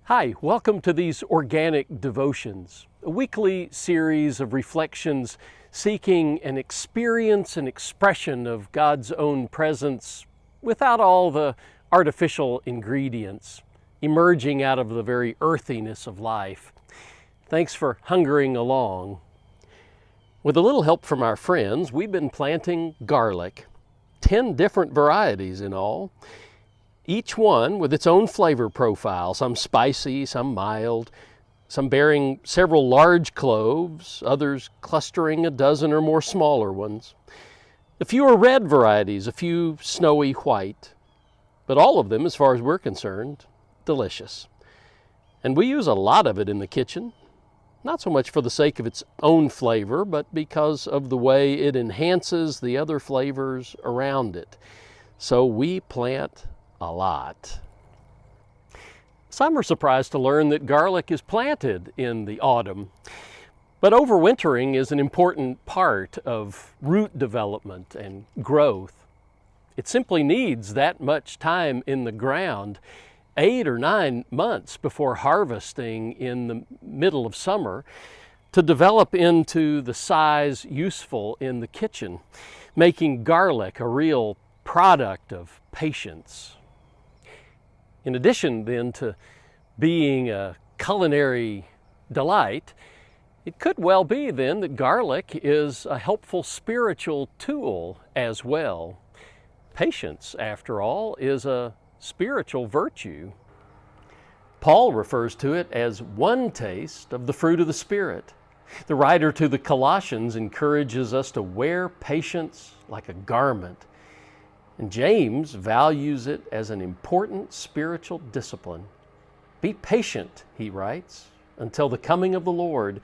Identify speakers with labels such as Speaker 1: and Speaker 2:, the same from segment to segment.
Speaker 1: Hi, welcome to these Organic Devotions, a weekly series of reflections seeking an experience and expression of God's own presence without all the artificial ingredients, emerging out of the very earthiness of life. Thanks for hungering along. With a little help from our friends, we've been planting garlic, 10 different varieties in all. Each one with its own flavor profile, some spicy, some mild, some bearing several large cloves, others clustering a dozen or more smaller ones. A few are red varieties, a few snowy white, but all of them, as far as we're concerned, delicious. And we use a lot of it in the kitchen, not so much for the sake of its own flavor, but because of the way it enhances the other flavors around it. So we plant a lot. Some are surprised to learn that garlic is planted in the autumn, but overwintering is an important part of root development and growth. It simply needs that much time in the ground, 8 or 9 months before harvesting in the middle of summer, to develop into the size useful in the kitchen, making garlic a real product of patience. In addition then to being a culinary delight, it could well be then that garlic is a helpful spiritual tool as well. Patience, after all, is a spiritual virtue. Paul refers to it as one taste of the fruit of the Spirit. The writer to the Colossians encourages us to wear patience like a garment. And James values it as an important spiritual discipline. Be patient, he writes, until the coming of the Lord.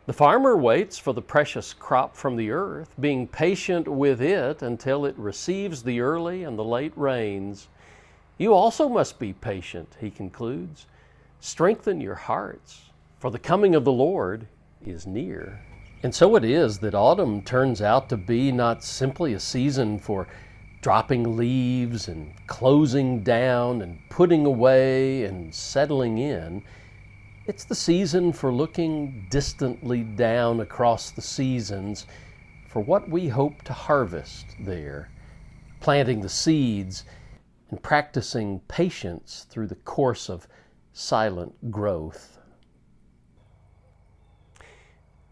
Speaker 1: The farmer waits for the precious crop from the earth, being patient with it until it receives the early and the late rains. You also must be patient, he concludes. Strengthen your hearts, for the coming of the Lord is near. And so it is that autumn turns out to be not simply a season for dropping leaves and closing down and putting away and settling in. It's the season for looking distantly down across the seasons for what we hope to harvest there, planting the seeds and practicing patience through the course of silent growth.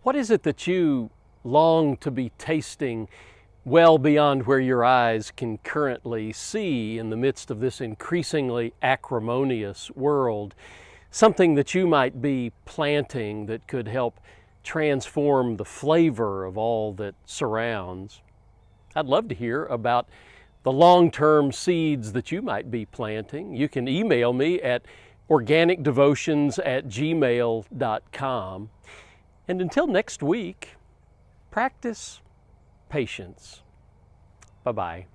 Speaker 1: What is it that you long to be tasting well beyond where your eyes can currently see in the midst of this increasingly acrimonious world? Something that you might be planting that could help transform the flavor of all that surrounds. I'd love to hear about the long-term seeds that you might be planting. You can email me at organicdevotions@gmail.com. And until next week, practice patience. Bye-bye.